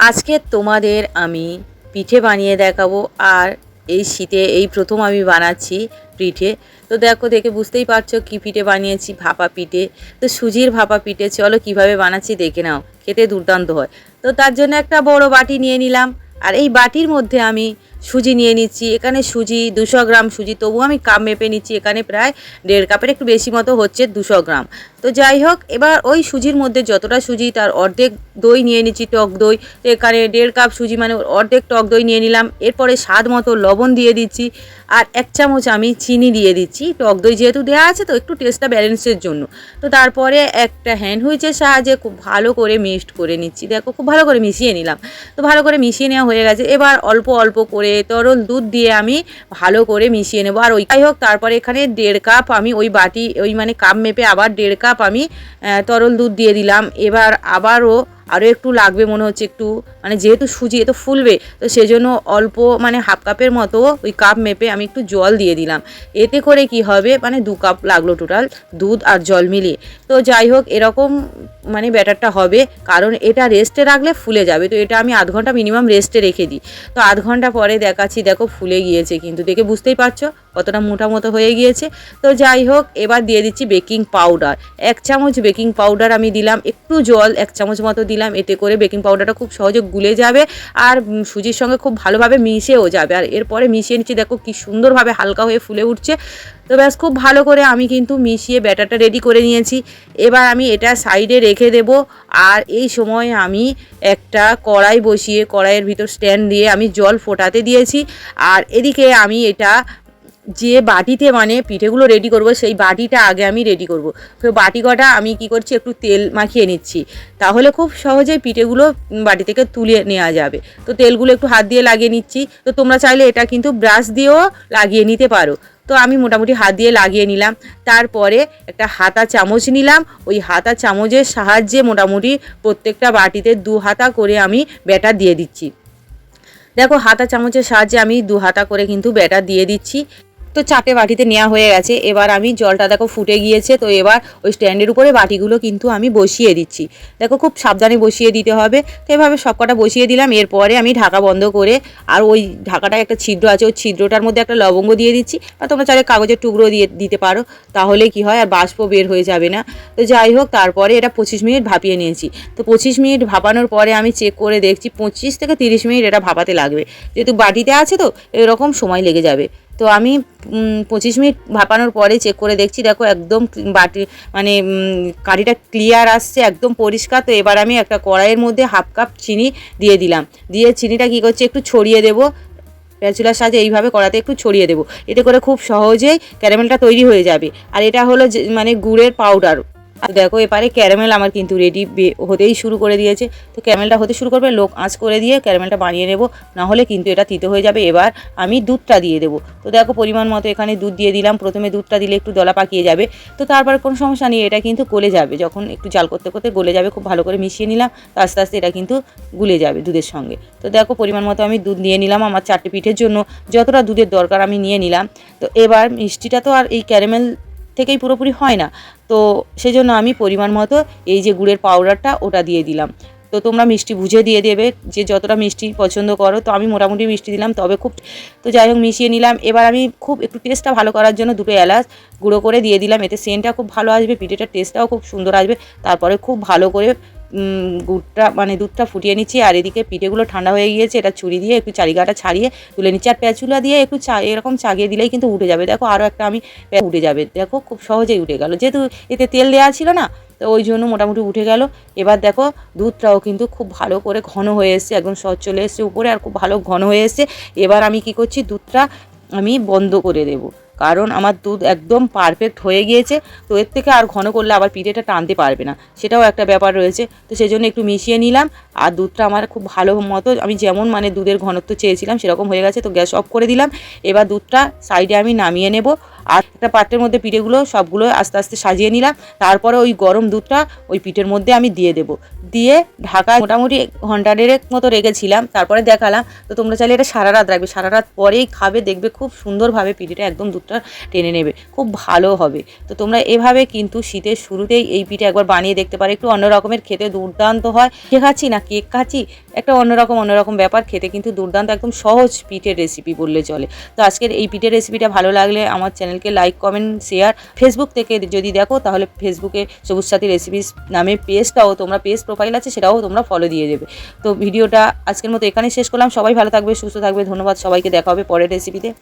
আজকে তোমাদের আমি পিঠে বানিয়ে দেখাবো। আর এই শীতে এই প্রথম আমি বানাচ্ছি পিঠে। তো দেখো, দেখে বুঝতেই পারছো কি পিঠে বানিয়েছি, ভাপা পিঠে। তো সুজির ভাপা পিঠে, চলো কিভাবে বানাচ্ছি দেখে নাও, খেতে দুর্দান্ত হয়। তো তার জন্য একটা বড় বাটি নিয়ে নিলাম, আর এই বাটির মধ্যে আমি সুজি নিয়ে নিচ্ছি। এখানে সুজি 200 গ্রাম সুজি, তবু আমি কাপ মেপে নিচ্ছি। এখানে প্রায় 1.5 কাপের একটু বেশি মতো হচ্ছে, 200 গ্রাম। তো যাই হোক, এবার ওই সুজির মধ্যে যতটা সুজি তার অর্ধেক দই নিয়ে নিচ্ছি, টক দই। তো এখানে 1.5 কাপ সুজি মানে অর্ধেক টক দই নিয়ে নিলাম। এরপরে স্বাদ মতো লবণ দিয়ে দিচ্ছি, আর 1 চামচ আমি চিনি দিয়ে দিচ্ছি। টক দই যেহেতু দেওয়া আছে, তো একটু টেস্টটা ব্যালেন্সের জন্য। তো তারপরে একটা হ্যান্ড হুইচের সাহায্যে খুব ভালো করে মিক্সড করে নিচ্ছি। দেখো, খুব ভালো করে মিশিয়ে নিলাম। তো ভালো করে মিশিয়ে নেওয়া হয়ে গেছে। এবার অল্প অল্প করে তরল দুধ দিয়ে আমি ভালো করে মিশিয়ে নেবো। আর ওই যাই হোক, তারপরে এখানে 1.5 কাপ আমি ওই বাটি ওই মানে কাপ মেপে আবার 1.5 কাপ আমি তরল দুধ দিয়ে দিলাম। এবার আরও একটু লাগবে মনে হচ্ছে, একটু মানে যেহেতু সুজি এত ফুলবে, তো সেজন্য অল্প মানে হাফ কাপের মতো ওই কাপ মেপে আমি একটু জল দিয়ে দিলাম। এতে করে কি হবে, মানে 2 কাপ লাগলো টোটাল দুধ আর জল মিলিয়ে। তো যাই হোক, এরকম মানে ব্যাটারটা হবে, কারণ এটা রেস্টে রাখলে ফুলে যাবে। তো এটা আমি 0.5 ঘন্টা মিনিমাম রেস্টে রেখে দিই। তো 0.5 ঘন্টা পরে দেখাচ্ছি, দেখো ফুলে গিয়েছে, কিন্তু দেখে বুঝতেই পারছো কতটা মোটা মতো হয়ে গিয়েছে। তো যাই হোক, এবার দিয়ে দিচ্ছি বেকিং পাউডার। 1 চামচ বেকিং পাউডার আমি দিলাম, একটু জল 1 চামচ মতো দিলাম। এতে করে বেকিং পাউডারটা খুব সহজে গুলে যাবে, আর সুজির সঙ্গে খুব ভালোভাবে মিশেও যাবে। আর এরপরে মিশিয়ে নিচ্ছি, দেখো কি সুন্দরভাবে হালকা হয়ে ফুলে উঠছে। তো ব্যাস, খুব ভালো করে আমি কিন্তু মিশিয়ে ব্যাটারটা রেডি করে নিয়েছি। এবার আমি এটা সাইডে রেখে দেব। আর এই সময় আমি একটা কড়াই বসিয়ে কড়াইয়ের ভিতর স্ট্যান্ড দিয়ে আমি জল ফোটাতে দিয়েছি। আর এদিকে আমি এটা যে বাটিতে মানে পিঠেগুলো রেডি করব, সেই বাটিটা আগে আমি রেডি করব। তো বাটি কটা আমি কি করছি, একটু তেল মাখিয়ে নিচ্ছি, তাহলে খুব সহজেই পিঠেগুলো বাটি থেকে তুলে নেওয়া যাবে। তো তেলগুলো একটু হাত দিয়ে লাগিয়ে নিচ্ছি। তো তোমরা চাইলে এটা কিন্তু ব্রাশ দিয়েও লাগিয়ে নিতে পারো। তো আমি মোটামুটি হাত দিয়ে লাগিয়ে নিলাম। তারপরে একটা হাতা চামচ নিলাম, ওই হাতা চামচের সাহায্যে মোটামুটি প্রত্যেকটা বাটিতে 2 হাতা করে আমি ব্যাটার দিয়ে দিচ্ছি। দেখো, হাতা চামচের সাহায্যে আমি 2 হাতা করে কিন্তু ব্যাটার দিয়ে দিচ্ছি। তো 4টে বাটিতে নেওয়া হয়ে গেছে। এবার আমি জলটা দেখো ফুটে গিয়েছে। তো এবার ওই স্ট্যান্ডের উপরে বাটিগুলো কিন্তু আমি বসিয়ে দিচ্ছি। দেখো, খুব সাবধানে বসিয়ে দিতে হবে। তো এভাবে সবকটা বসিয়ে দিলাম। এরপরে আমি ঢাকা বন্ধ করে, আর ওই ঢাকাটায় একটা ছিদ্র আছে, ওই ছিদ্রটার মধ্যে একটা লবঙ্গ দিয়ে দিচ্ছি। আর তোমরা চাইলে কাগজের টুকরো দিয়ে দিতে পারো, তাহলে কি হয় আর বাষ্প বের হয়ে যাবে না। তো যাই হোক, তারপরে এটা 25 মিনিট ভাপিয়ে নিয়েছি। তো 25 মিনিট ভাপানোর পরে আমি চেক করে দেখছি 25 থেকে 30 মিনিট এটা ভাপাতে লাগবে, যেহেতু বাটিতে আছে তো এরকম সময় লেগে যাবে। তো আমি 25 মিনিট ভাপানোর পরে চেক করে দেখছি, দেখো একদম বাটি মানে কাঠিটা ক্লিয়ার আসছে, একদম পরিষ্কার। তো এবার আমি একটা কড়াইয়ের মধ্যে হাফ কাপ চিনি দিয়ে দিলাম। দিয়ে চিনিটা কী করছি, একটু ছড়িয়ে দেবো স্প্যাচুলার সাহায্যে, এইভাবে কড়াতে একটু ছড়িয়ে দেবো। এতে করে খুব সহজেই ক্যারামেলটা তৈরি হয়ে যাবে। আর এটা হলো যে মানে গুড়ের পাউডার। আর দেখো, এবারে ক্যারামেল আমার কিন্তু রেডি হতেই শুরু করে দিয়েছে। তো ক্যারামেলটা হতে শুরু করবে, লোক আঁচ করে দিয়ে ক্যারামেলটা বানিয়ে নেব, নাহলে কিন্তু এটা তিতো হয়ে যাবে। এবার আমি দুধটা দিয়ে দেবো। তো দেখো, পরিমাণ মতো এখানে দুধ দিয়ে দিলাম। প্রথমে দুধটা দিলে একটু দলা পাকিয়ে যাবে, তো তারপর কোনো সমস্যা নেই, এটা কিন্তু গলে যাবে। যখন একটু জাল করতে করতে গলে যাবে, খুব ভালো করে মিশিয়ে নিলাম। তো আস্তে আস্তে এটা কিন্তু গুলে যাবে দুধের সঙ্গে। তো দেখো, পরিমাণ মতো আমি দুধ নিয়ে নিলাম। আমার 4টে পিঠের জন্য যতটা দুধের দরকার আমি নিয়ে নিলাম। তো এবার মিষ্টিটা তো আর এই ক্যারামেল থেকেই পুরোপুরি হয় না, তো সেজন্য আমি পরিমাণ মতো এই যে গুড়ের পাউডারটা ওটা দিয়ে দিলাম। তো তোমরা মিষ্টি বুঝে দিয়ে দেবে, যে যতটা মিষ্টি পছন্দ করো। তো আমি মোটামুটি মিষ্টি দিলাম, তবে খুব। তো যাই হোক, মিশিয়ে নিলাম। এবার আমি খুব একটু টেস্টটা ভালো করার জন্য 2টো এলাচ গুঁড়ো করে দিয়ে দিলাম। এতে সেন্টটা খুব ভালো আসবে, পিঠেটার টেস্টটাও খুব সুন্দর আসবে। তারপরে খুব ভালো করে গুড়টা মানে দুধটা ফুটিয়ে নিচ্ছি। আর এদিকে পিঠেগুলো ঠান্ডা হয়ে গিয়েছে, এটা ছুরি দিয়ে একটু চারিগাটা ছাড়িয়ে তুলে নিচ্ছি। আর প্যাচুলা দিয়ে একটু এরকম চাগিয়ে দিলেই কিন্তু উঠে যাবে। দেখো, আরও একটা আমি উঠে যাবে, দেখো খুব সহজেই উঠে গেল, যেহেতু এতে তেল দেওয়া ছিল না, তো ওই জন্য মোটামুটি উঠে গেল। এবার দেখো, দুধটাও কিন্তু খুব ভালো করে ঘন হয়ে এসছে, একদম সহজ চলে এসছে উপরে, আর খুব ভালো ঘন হয়ে এসছে। এবার আমি কি করছি, দুধটা আমি বন্ধ করে দেবো, কারণ আমার দুধ একদম পারফেক্ট হয়ে গিয়েছে। তো এর থেকে আর ঘন করলে আবার পিঠেটা টানতে পারবে না, সেটাও একটা ব্যাপার রয়েছে। তো সেই জন্য একটু মিশিয়ে নিলাম। আর দুধটা আমার খুব ভালো মতো, আমি যেমন মানে দুধের ঘনত্ব চেয়েছিলাম সেরকম হয়ে গেছে। তো গ্যাস অফ করে দিলাম। এবার দুধটা সাইডে আমি নামিয়ে নেব। আর একটা পাত্রের মধ্যে পিঠেগুলো সবগুলো আস্তে আস্তে সাজিয়ে নিলাম। তারপরে ওই গরম দুধটা ওই পিঠের মধ্যে আমি দিয়ে দেবো। দিয়ে ঢাকা মোটামুটি ঘন্টা 1.5 মতো রেখেছিলাম, তারপরে দেখালাম। তো তোমরা চাইলে এটা সারা রাত রাখবে, সারা রাত পরেই খাবে, দেখবে খুব সুন্দরভাবে পিঠেটা একদম দুধটা টেনে নেবে, খুব ভালো হবে। তো তোমরা এভাবে কিন্তু শীতের শুরুতেই এই পিঠে একবার বানিয়ে দেখতে পারো, একটু অন্য রকমের, খেতে দুর্দান্ত হয়। শেখাচ্ছি না, কেক খাচ্ছি, একটা অন্যরকম ব্যাপার। খেতে কিন্তু দুর্দান্ত, একদম সহজ পিঠের রেসিপি বললে চলে। তো আজকের এই পিঠের রেসিপিটা ভালো লাগলে আমার চ্যানেলকে লাইক, কমেন্ট, শেয়ার। ফেসবুক থেকে যদি দেখো তাহলে ফেসবুকে সবুজ সাথী রেসিপিস নামে পেজটাও তোমরা, পেজ প্রোফাইল আছে সেটাও তোমরা ফলো দিয়ে দেবে। তো ভিডিওটা আজকের মতো এখানে শেষ করলাম। সবাই ভালো থাকবে, সুস্থ থাকবে। ধন্যবাদ সবাইকে, দেখা হবে পরের রেসিপিতে।